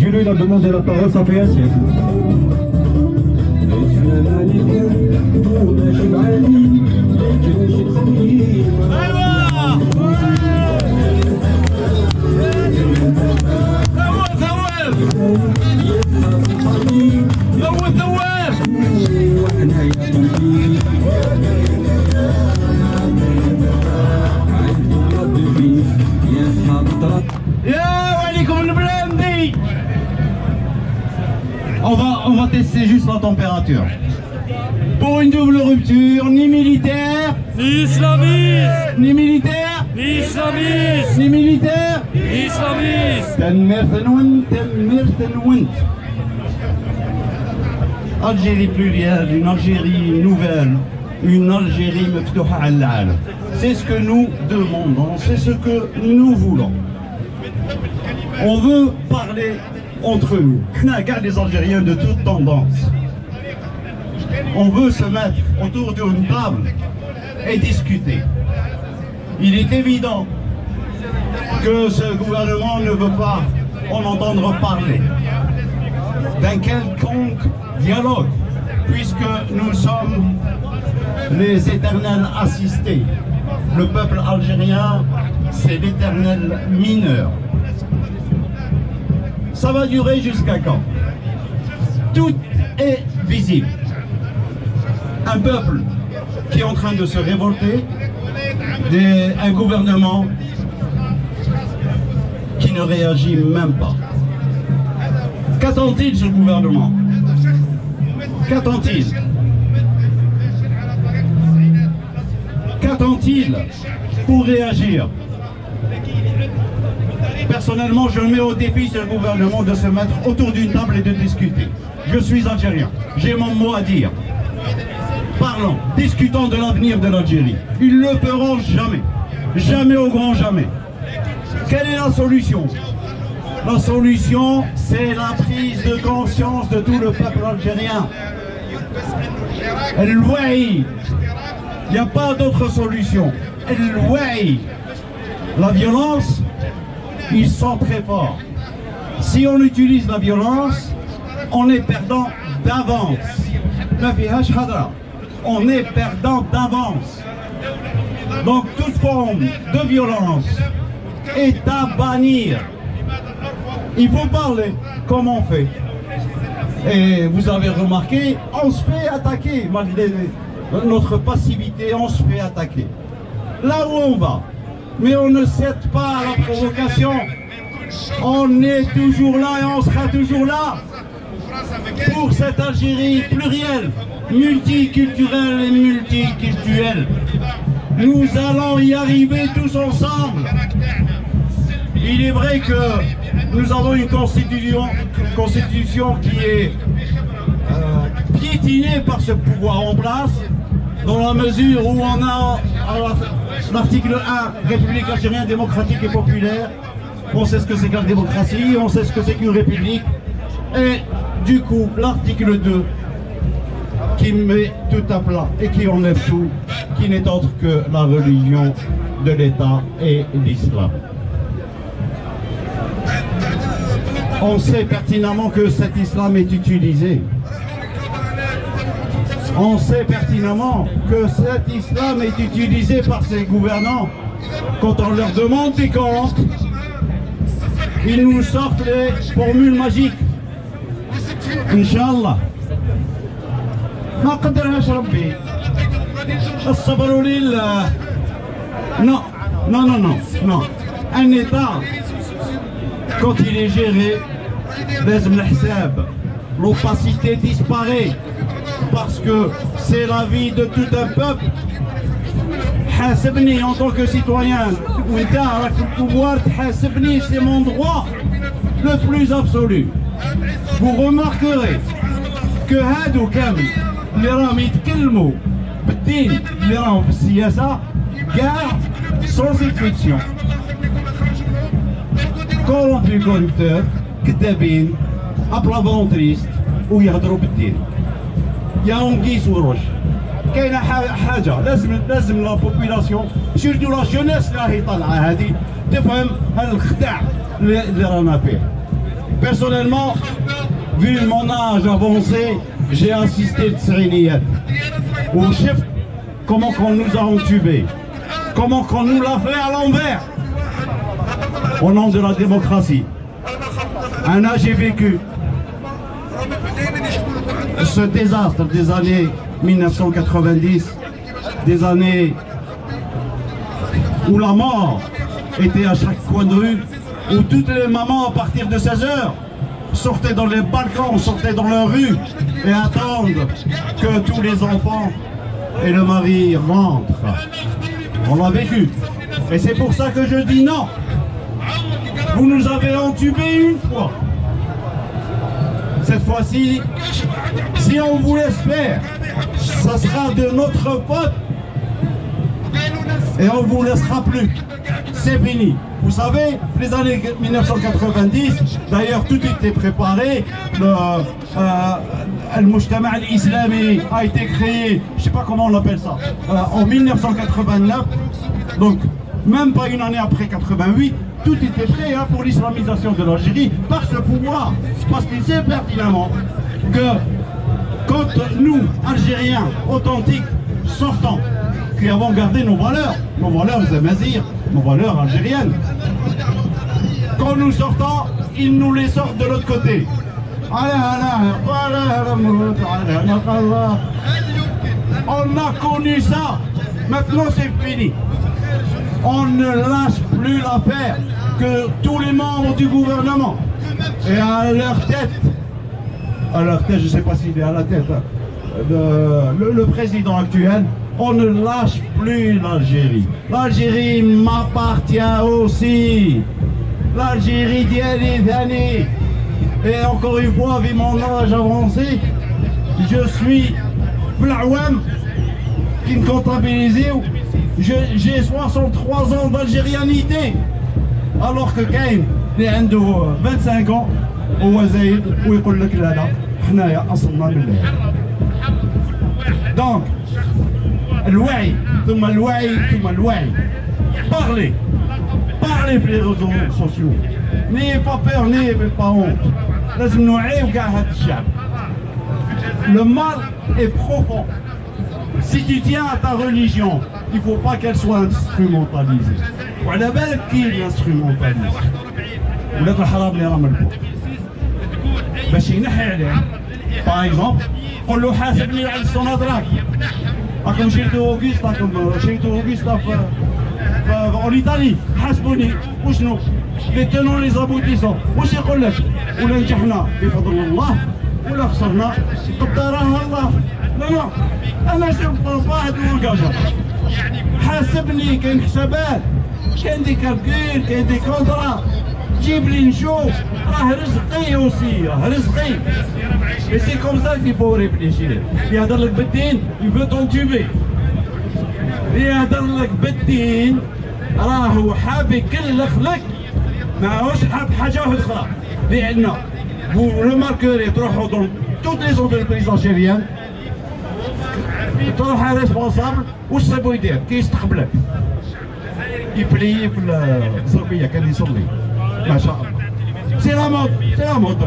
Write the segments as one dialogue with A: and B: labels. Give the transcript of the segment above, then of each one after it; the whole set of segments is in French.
A: Jules, il a demandé la parole, ça fait un siècle.
B: On va tester juste la température. Pour une double rupture, ni militaire,
C: ni islamiste,
B: ni militaire,
C: ni islamiste,
B: ni militaire,
C: ni islamiste.
B: Algérie plurielle, une Algérie nouvelle, une Algérie mفتوحة على العالم. C'est ce que nous demandons, c'est ce que nous voulons. On veut parler entre nous, les Algériens de toute tendance. On veut se mettre autour d'une table et discuter. Il est évident que ce gouvernement ne veut pas en entendre parler d'un quelconque dialogue, puisque nous sommes les éternels assistés. Le peuple algérien, c'est l'éternel mineur. Ça va durer jusqu'à quand? Tout est visible. Un peuple qui est en train de se révolter, un gouvernement qui ne réagit même pas. Qu'attend-il ce gouvernement? Qu'attend-il? Qu'attend-il pour réagir? Personnellement, je mets au défi ce gouvernement de se mettre autour d'une table et de discuter. Je suis algérien, j'ai mon mot à dire. Parlons, discutons de l'avenir de l'Algérie. Ils ne le feront jamais, jamais au grand jamais. Quelle est la solution? La solution, c'est la prise de conscience de tout le peuple algérien. El-Waï, il n'y a pas d'autre solution. El-Waï, la violence, ils sont très forts. Si on utilise la violence, on est perdant d'avance. On est perdant d'avance. Donc toute forme de violence est à bannir. Il faut parler comme on fait. Et vous avez remarqué, on se fait attaquer, malgré notre passivité, on se fait attaquer. Là où on va. Mais on ne cède pas à la provocation. On est toujours là et on sera toujours là pour cette Algérie plurielle, multiculturelle et multiculturelle. Nous allons y arriver tous ensemble. Il est vrai que nous avons une constitution qui est piétinée par ce pouvoir en place, dans la mesure où on a l'article 1, République algérienne démocratique et populaire. On sait ce que c'est que la démocratie, on sait ce que c'est qu'une république. Et du coup, l'article 2, qui met tout à plat et qui enlève tout, qui n'est autre que la religion de l'État et l'islam. On sait pertinemment que cet islam est utilisé. On sait pertinemment que cet islam est utilisé par ces gouvernants. Quand on leur demande des comptes, ils nous sortent les formules magiques. Inch'Allah. ما قدرهاش ربي. الصبر لله. Non, non, non, non, non. Un État, quand il est géré, l'opacité disparaît parce que c'est la vie de tout un peuple. حاسبني en tant que citoyen, وانت راك في pouvoir تحاسبني, c'est mon droit le plus absolu. Vous remarquerez que هادو كامل اللي راهم يتكلموا بالدين اللي راهم في السياسة كاع sans exception corrompus corrupteurs كذابين ابلافونتريست ويهضروا بالدين. يا أنقيس وروش كاينه حاجه لازم لا بوبولاسيون سيرتو لا جونيس اللي راهي طالعه هذه تفهم هذا الخداع اللي رانا فيه. Personnellement, vu mon âge avancé, j'ai assisté de Tsaïniyat. Au chef, comment qu'on nous a entubés, comment qu'on nous l'a fait à l'envers, au nom de la démocratie. Un âge j'ai vécu ce désastre des années 1990, des années où la mort était à chaque coin de rue, où toutes les mamans à partir de 16 heures sortaient dans les balcons, sortaient dans la rue et attendent que tous les enfants et le mari rentrent. On l'a vécu. Et c'est pour ça que je dis non. Vous nous avez entubés une fois. Cette fois-ci, si on vous laisse faire, ça sera de notre faute et on ne vous laissera plus. C'est fini. Vous savez, les années 1990, d'ailleurs tout était préparé. Le Mujtama al-Islami a été créé, je ne sais pas comment on appelle ça, en 1989. Donc, même pas une année après 88, tout était prêt pour l'islamisation de l'Algérie par ce pouvoir. Parce qu'il sait pertinemment que quand nous, Algériens authentiques, sortons, qui avons gardé nos valeurs zamazirs, nos valeurs algériennes, quand nous sortons, ils nous les sortent de l'autre côté. On a connu ça, maintenant c'est fini. On ne lâche plus l'affaire que tous les membres du gouvernement et à leur tête, je ne sais pas s'il est à la tête, le président actuel, on ne lâche plus l'Algérie. L'Algérie m'appartient aussi. L'Algérie d'il années. Et encore une fois, vu mon âge avancé, je suis Blawam qui me comptabilise. J'ai 63 ans d'algérianité. Alors que Kain, il a 25 ans, هو زايد ويقول لك لا لا حنايا اصلنا بالله. Donc, الوعي ثم الوعي ثم الوعي. Parlez في les réseaux sociaux. N'ayez pas peur, n'ayez pas honte. لازم نوعيو كاع هذا الشعب. Le mal est profond. Si tu tiens à ta religion, il ne faut pas qu'elle soit instrumentalisée. وعلى بالك كي l'instrumentalise. ولاد الحرام اللي راهم الفوق. باش ينحي عليه. Par exemple, قول له حاسبني على الصنادراك. راكم شريتوا اوغستا en Italie. حاسبوني وشنو؟ les tenants les aboutissants. واش يقول لك؟ ولا نجحنا بفضل الله ولا خسرنا قدرها الله. لا انا شفت واحد وانقاجر. حاسبني كاين حسابات، كاين دي كالكول، كاين دي كونترا. جيب لي نشوف، راه رزقي اوسي، راه رزقي. Et c'est comme ça qu'il faut réfléchir. يهضر لك بالدين يبغى تونتوبي. يهضر لك بالدين راهو حاب يكلخ لك، ماهوش حاب حاجه واحده اخرى. لان vous remarquerez تروحوا dans toutes les entreprises algériennes تروح ريسبونسابل واش صيبو يدير؟ كيستقبلك يبلي في الزربيه كان يصلي ما شاء الله. C'est la mode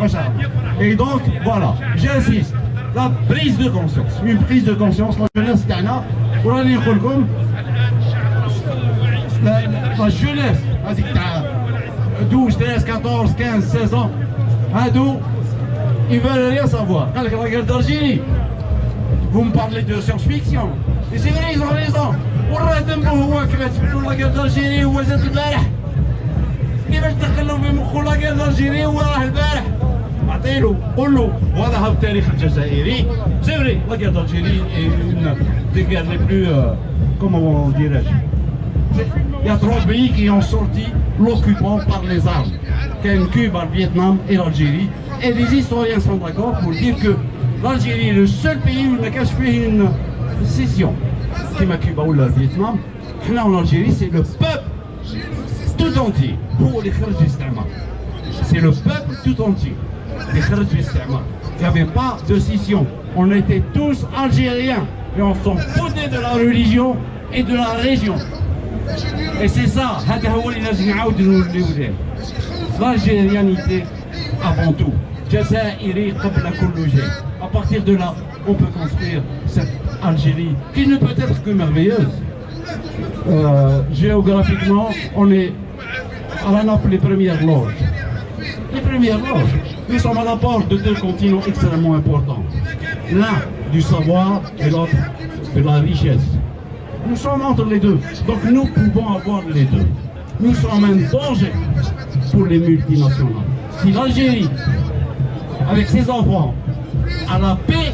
B: ما شاء الله. Et donc voilà, j'insiste, la prise de conscience, une prise de conscience. La jeunesse تاعنا وراني نقول لكم la jeunesse هذيك تاع 12 13 14 15 16 ans هادو ils veulent rien savoir. قال لك la guerre d'Algérie. Vous me parlez de science-fiction. Et c'est vrai, ils ont raison. وراه دمه هو كيفاش تقولوا لا guerre d'Algérie هو جات البارح. كيفاش دخلوا في مخو لا guerre d'Algérie هو راه البارح. اعطيله قول له وهذا هو التاريخ الجزائري. C'est vrai, la guerre d'Algérie est une des guerres les plus comment dirais-je. Il y a 3 pays qui ont sorti l'occupant par les armes. Comme Cuba, le Vietnam et l'Algérie. Et les historiens sont d'accord pour dire que l'Algérie est le seul pays où on a fait une scission. Comme à Cuba ou le Vietnam, en Algérie, c'est le peuple tout entier pour les Kharj Istamar. C'est le peuple tout entier, les Kharj Istamar. Il n'y avait pas de scission. On était tous algériens et on s'en foutait de la religion et de la région. Et c'est ça, l'algérianité, avant tout. Jazairi qabla kulli shay. À partir de là, on peut construire cette Algérie qui ne peut être que merveilleuse. Géographiquement, on est à la nappe les premières loges. Les premières loges. Nous sommes à la porte de deux continents extrêmement importants. L'un du savoir et l'autre de la richesse. Nous sommes entre les deux. Donc nous pouvons avoir les deux. Nous sommes un danger pour les multinationales. Si l'Algérie, avec ses enfants, a la paix,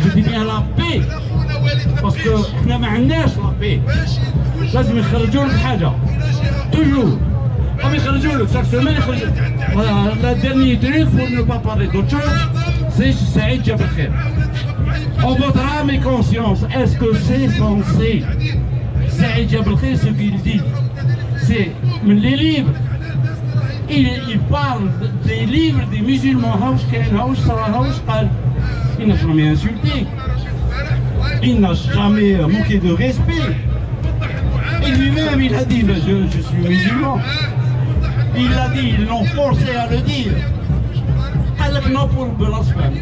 B: je dis bien la paix, parce que nous n'avons pas la paix. لازم يخرجوا لك حاجة toujours. Comme يخرجوا لك chaque semaine يخرجوا. Voilà, la dernière truc pour ne pas parler d'autre chose, c'est Saïd Jabalkhair. En votre âme et conscience, est-ce que c'est censé Saïd Jabalkhair, ce qu'il dit, c'est les livres. Il parle des livres des musulmans. Haouch Ken, Haouch Sarah, Haouch Qal. Il n'a jamais insulté. Il n'a jamais manqué de respect. Et lui-même, il a dit, je suis musulman. Il l'a dit, ils l'ont forcé à le dire. Non pour blasphème.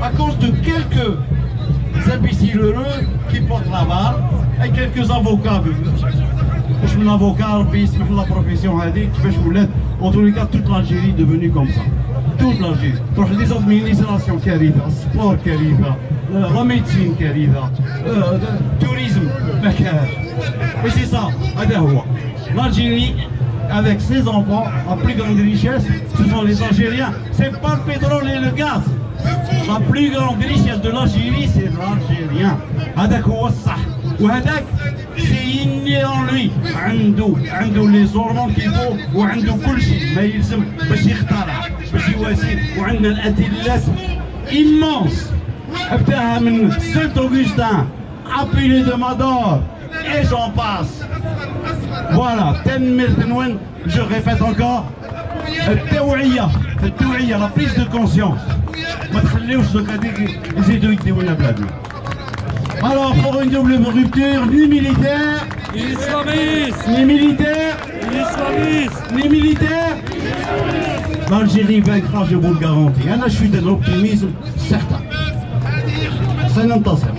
B: À cause de quelques imbéciles heureux qui portent la barre et quelques avocats. Je suis un avocat, puis la profession a dit, en tous les cas, toute l'Algérie est devenue comme ça. Toute l'Algérie. Donc les administrations qui arrivent, le sport qui arrive, la médecine qui arrive, le tourisme, et c'est ça, l'Algérie, avec ses enfants, la plus grande richesse, ce sont les Algériens. C'est pas le pétrole et le gaz. La plus grande richesse de l'Algérie, c'est l'Algérien. هذاك هو الصح. وهذاك c'est inné en lui. عنده les hormones qu'il faut وعنده كل شيء ما يلزم باش يخترع باش يواسي وعندنا الأدلة immense. ابداها من Saint Augustin, Apulée de Mador et j'en passe. Voilà, je répète encore, التوعية, la prise de conscience. Alors, pour une double rupture, ni militaire,
C: Islamiste.
B: ni militaire,
C: Islamiste.
B: ni militaire, l'Algérie vaincra, je vous le garantis. Je suis d'un optimisme certain. سننتصر.